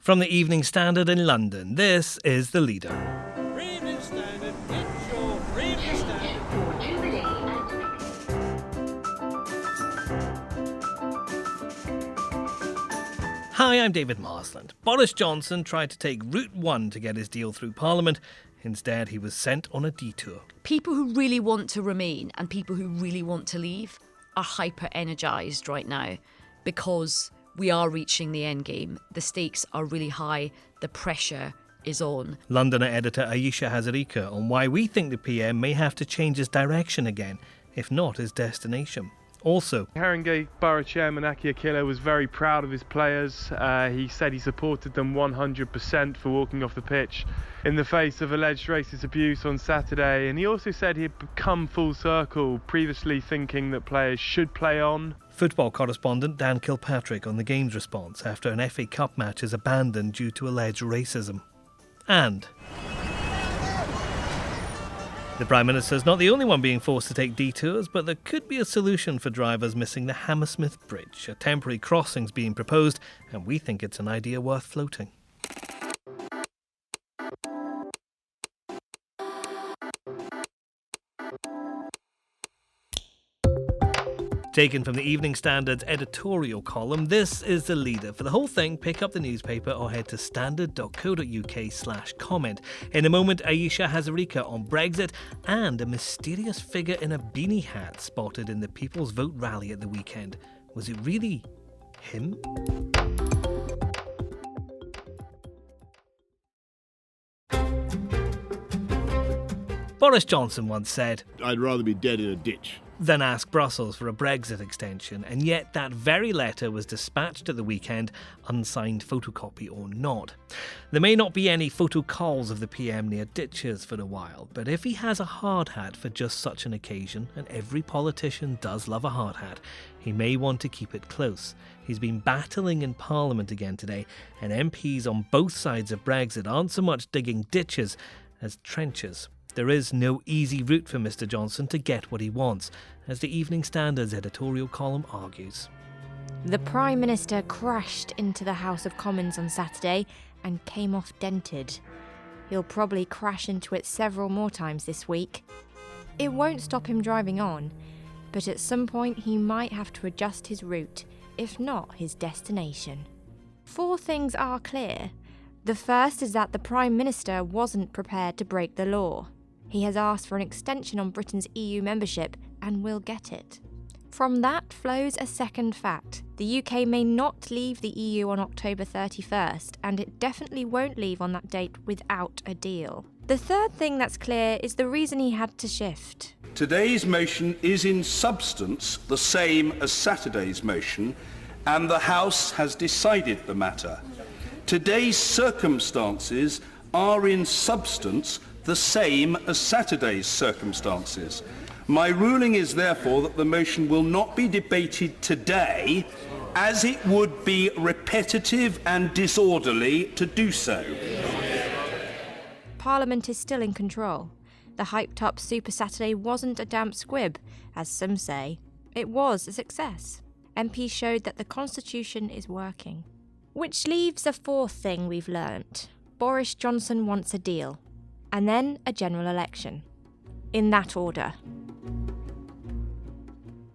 From the Evening Standard in London, this is The Leader. Evening Standard, it's your Evening Standard. Hi, I'm David Marsland. Boris Johnson tried to take Route 1 to get his deal through Parliament. Instead, he was sent on a detour. People who really want to remain and people who really want to leave are hyper-energised right now because we are reaching the end game. The stakes are really high. The pressure is on. Londoner editor Ayesha Hazarika on why we think the PM may have to change his direction again, if not his destination. Also, Haringey Borough Chairman Aki Akilo was very proud of his players. He said he supported them 100% for walking off the pitch in the face of alleged racist abuse on Saturday. And he also said he had come full circle, previously thinking that players should play on. Football correspondent Dan Kilpatrick on the game's response after an FA Cup match is abandoned due to alleged racism. And the Prime Minister is not the only one being forced to take detours, but there could be a solution for drivers missing the Hammersmith Bridge. A temporary crossing's being proposed, and we think it's an idea worth floating. Taken from the Evening Standard's editorial column, this is The Leader. For the whole thing, pick up the newspaper or head to standard.co.uk/comment. In a moment, Ayesha Hazarika on Brexit and a mysterious figure in a beanie hat spotted in the People's Vote rally at the weekend. Was it really him? Boris Johnson once said, "I'd rather be dead in a ditch than ask Brussels for a Brexit extension, and yet that very letter was dispatched at the weekend, unsigned photocopy or not. There may not be any photocalls of the PM near ditches for a while, but if he has a hard hat for just such an occasion, and every politician does love a hard hat, he may want to keep it close. He's been battling in Parliament again today, and MPs on both sides of Brexit aren't so much digging ditches as trenches. There is no easy route for Mr Johnson to get what he wants, as the Evening Standard's editorial column argues. The Prime Minister crashed into the House of Commons on Saturday and came off dented. He'll probably crash into it several more times this week. It won't stop him driving on, but at some point he might have to adjust his route, if not his destination. 4 things are clear. The first is that the Prime Minister wasn't prepared to break the law. He has asked for an extension on Britain's EU membership and will get it. From that flows a second fact. The UK may not leave the EU on October 31st, and it definitely won't leave on that date without a deal. The third thing that's clear is the reason he had to shift. Today's motion is in substance the same as Saturday's motion, and the House has decided the matter. Today's circumstances are in substance the same as Saturday's circumstances. My ruling is therefore that the motion will not be debated today, as it would be repetitive and disorderly to do so. Parliament is still in control. The hyped-up Super Saturday wasn't a damp squib, as some say. It was a success. MPs showed that the Constitution is working. Which leaves a fourth thing we've learnt. Boris Johnson wants a deal. And then a general election. In that order.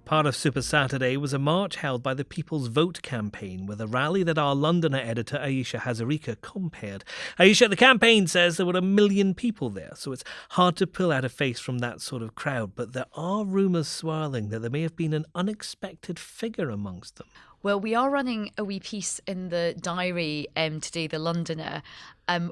Part of Super Saturday was a march held by the People's Vote campaign with a rally that our Londoner editor Ayesha Hazarika compared. Ayesha, the campaign says there were 1 million people there, so it's hard to pull out a face from that sort of crowd, but there are rumours swirling that there may have been an unexpected figure amongst them. Well, we are running a wee piece in the diary today, The Londoner.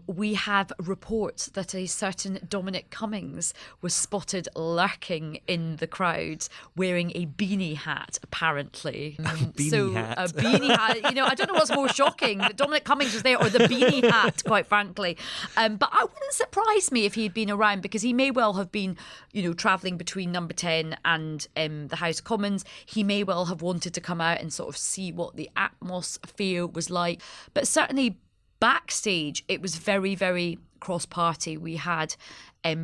We have reports that a certain Dominic Cummings was spotted lurking in the crowd wearing a beanie hat, apparently. A beanie hat. A beanie hat. You know, I don't know what's more shocking, that Dominic Cummings was there or the beanie hat, quite frankly. But I wouldn't surprise me if he'd been around, because he may well have been, you know, travelling between Number 10 and the House of Commons. He may well have wanted to come out and sort of see what the atmosphere was like. But certainly backstage, it was very, very cross-party. We had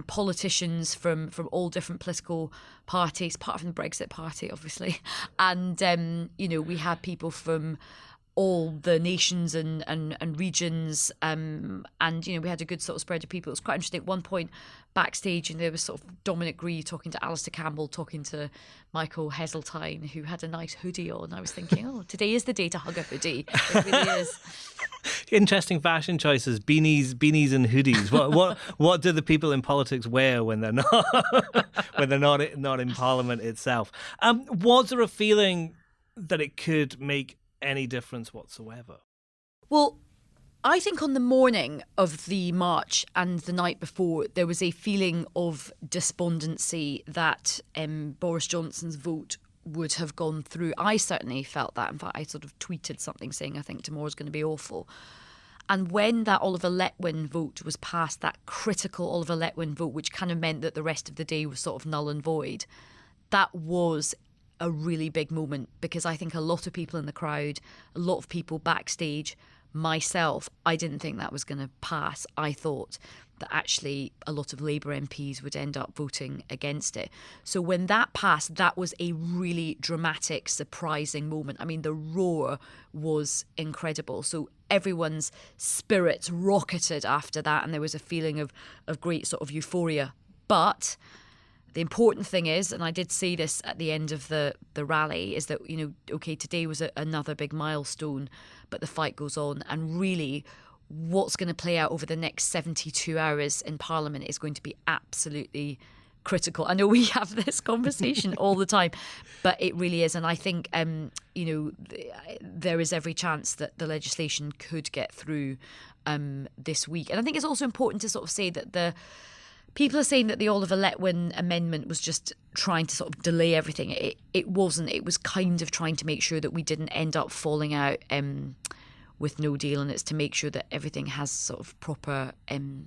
politicians from all different political parties, apart from the Brexit party, obviously. And, you know, we had people from all the nations and regions, and we had a good sort of spread of people. It was quite interesting. At one point backstage, there was sort of Dominic Gree talking to Alistair Campbell, talking to Michael Heseltine, who had a nice hoodie on. I was thinking, today is the day to hug a hoodie. It really is. Interesting fashion choices: beanies and hoodies. What do the people in politics wear when they're not in Parliament itself? Was there a feeling that it could make any difference whatsoever? Well, I think on the morning of the march and the night before, there was a feeling of despondency that Boris Johnson's vote would have gone through. I certainly felt that. In fact, I sort of tweeted something saying, I think tomorrow's going to be awful. And when that Oliver Letwin vote was passed, that critical Oliver Letwin vote, which kind of meant that the rest of the day was sort of null and void, that was a really big moment, because I think a lot of people in the crowd, a lot of people backstage, myself, I didn't think that was going to pass. I thought that actually a lot of Labour MPs would end up voting against it. So when that passed, that was a really dramatic, surprising moment. I mean, the roar was incredible. So everyone's spirits rocketed after that, and there was a feeling of great sort of euphoria. But the important thing is, and I did say this at the end of the rally, is that, today was another big milestone, but the fight goes on. And really, what's going to play out over the next 72 hours in Parliament is going to be absolutely critical. I know we have this conversation all the time, but it really is. And I think, there is every chance that the legislation could get through this week. And I think it's also important to sort of say that people are saying that the Oliver Letwin Amendment was just trying to sort of delay everything. It wasn't. It was kind of trying to make sure that we didn't end up falling out with no deal, and it's to make sure that everything has sort of proper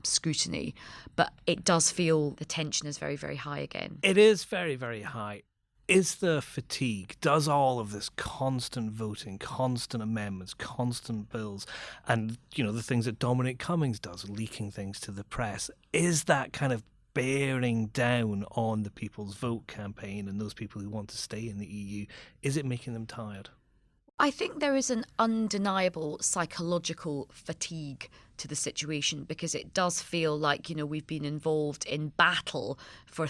scrutiny. But it does feel the tension is very, very high again. It is very, very high. Is there fatigue? Does all of this constant voting, constant amendments, constant bills, and, the things that Dominic Cummings does, leaking things to the press, is that kind of bearing down on the People's Vote campaign and those people who want to stay in the EU? Is it making them tired? I think there is an undeniable psychological fatigue to the situation, because it does feel like, we've been involved in battle for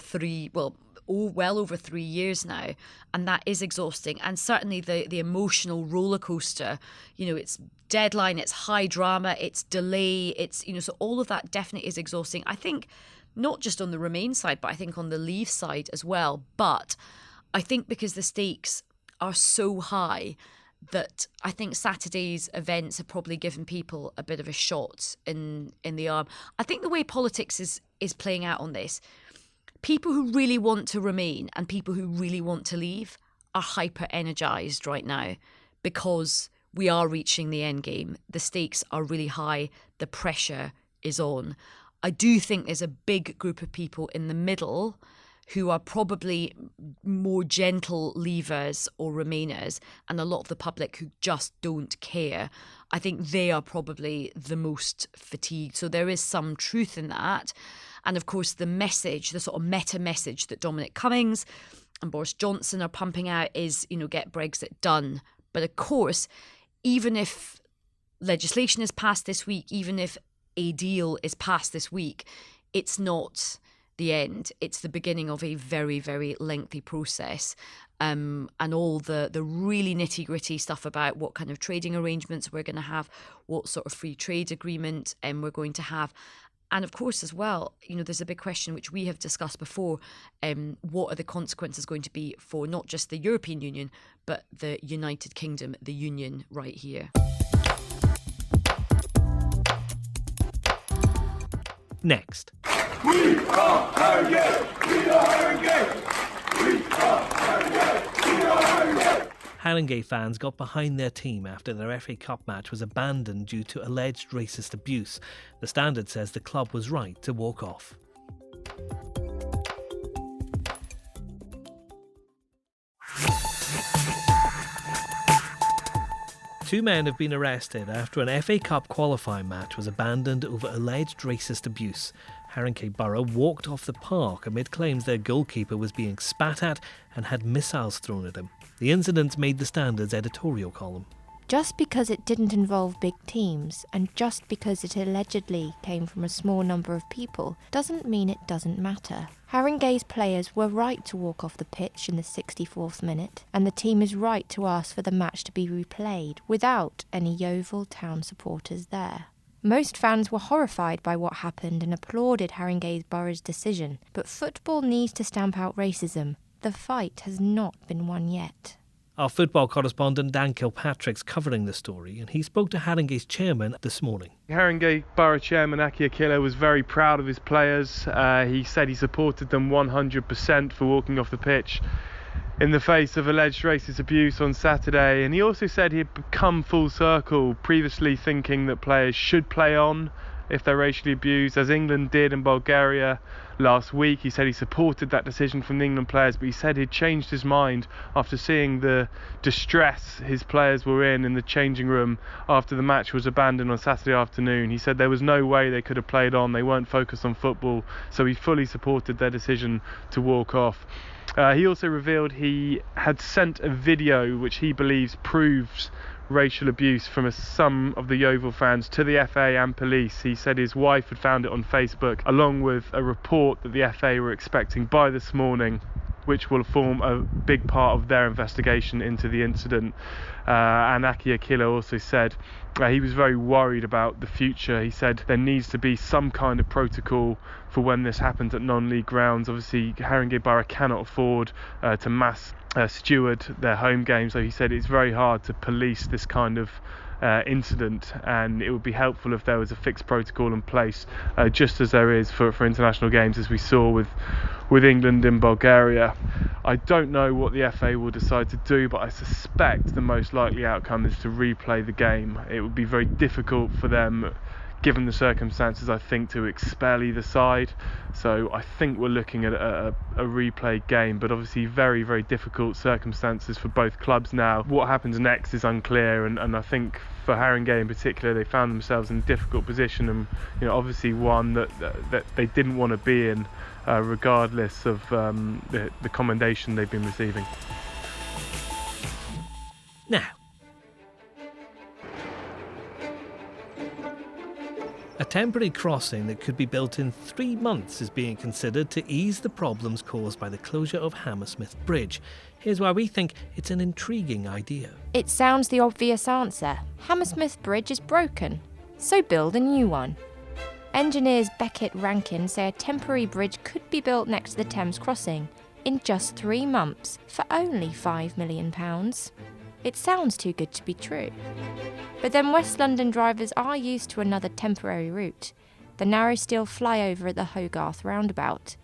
well over 3 years now, and that is exhausting. And certainly the emotional roller coaster, it's deadline, it's high drama, it's delay, it's so all of that definitely is exhausting. I think not just on the Remain side, but I think on the Leave side as well. But I think because the stakes are so high, that I think Saturday's events have probably given people a bit of a shot in the arm. I think the way politics is playing out on this, people who really want to remain and people who really want to leave are hyper energised right now, because we are reaching the end game. The stakes are really high. The pressure is on. I do think there's a big group of people in the middle who are probably more gentle leavers or remainers, and a lot of the public who just don't care. I think they are probably the most fatigued. So there is some truth in that. And of course, the message, the sort of meta message that Dominic Cummings and Boris Johnson are pumping out is, get Brexit done. But of course, even if legislation is passed this week, even if a deal is passed this week, it's not the end. It's the beginning of a very, very lengthy process. And all the really nitty-gritty stuff about what kind of trading arrangements we're going to have, what sort of free trade agreement we're going to have. And of course, as well, there's a big question which we have discussed before. What are the consequences going to be for not just the European Union, but the United Kingdom, the Union right here? Next. We are Haringey! We are Haringey! We are Haringey! We are Haringey! Haringey fans got behind their team after their FA Cup match was abandoned due to alleged racist abuse. The Standard says the club was right to walk off. Two men have been arrested after an FA Cup qualifying match was abandoned over alleged racist abuse. Haringey Borough walked off the park amid claims their goalkeeper was being spat at and had missiles thrown at him. The incident made the Standard's editorial column. Just because it didn't involve big teams, and just because it allegedly came from a small number of people, doesn't mean it doesn't matter. Haringey's players were right to walk off the pitch in the 64th minute, and the team is right to ask for the match to be replayed without any Yeovil Town supporters there. Most fans were horrified by what happened and applauded Haringey's borough's decision, but football needs to stamp out racism. The fight has not been won yet. Our football correspondent Dan Kilpatrick's covering the story, and he spoke to Haringey's chairman this morning. Haringey Borough Chairman Ayesha was very proud of his players. He said he supported them 100% for walking off the pitch in the face of alleged racist abuse on Saturday, and he also said he had come full circle, previously thinking that players should play on if they're racially abused, as England did in Bulgaria last week. He said he supported that decision from the England players, but he said he'd changed his mind after seeing the distress his players were in the changing room after the match was abandoned on Saturday afternoon. He said there was no way they could have played on, they weren't focused on football, so he fully supported their decision to walk off. He also revealed he had sent a video which he believes proves racial abuse from some of the Yeovil fans to the FA and police. He said his wife had found it on Facebook, along with a report that the FA were expecting by this morning, which will form a big part of their investigation into the incident. And Ayesha also said he was very worried about the future. He said there needs to be some kind of protocol for when this happens at non-league grounds. Obviously, Haringey Borough cannot afford to mass steward their home games, so he said it's very hard to police this kind of incident, and it would be helpful if there was a fixed protocol in place, just as there is for international games, as we saw with England and Bulgaria. I don't know what the FA will decide to do, but I suspect the most likely outcome is to replay the game. It would be very difficult for them, given the circumstances, I think, to expel either side. So I think we're looking at a replay game, but obviously very, very difficult circumstances for both clubs now. What happens next is unclear, and I think for Haringey in particular, they found themselves in a difficult position, and obviously one that they didn't want to be in, regardless of the commendation they've been receiving. Now, a temporary crossing that could be built in 3 months is being considered to ease the problems caused by the closure of Hammersmith Bridge. Here's why we think it's an intriguing idea. It sounds the obvious answer. Hammersmith Bridge is broken, so build a new one. Engineers Beckett Rankin say a temporary bridge could be built next to the Thames crossing in just 3 months for only £5 million. It sounds too good to be true. But then West London drivers are used to another temporary route, the narrow steel flyover at the Hogarth roundabout.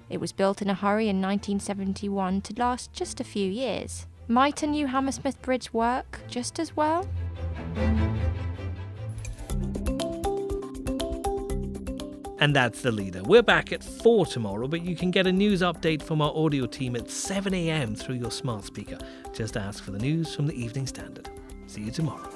It was built in a hurry in 1971 to last just a few years. Might a new Hammersmith Bridge work just as well? And that's The Leader. We're back at 4 tomorrow, but you can get a news update from our audio team at 7 a.m. through your smart speaker. Just ask for the news from the Evening Standard. See you tomorrow.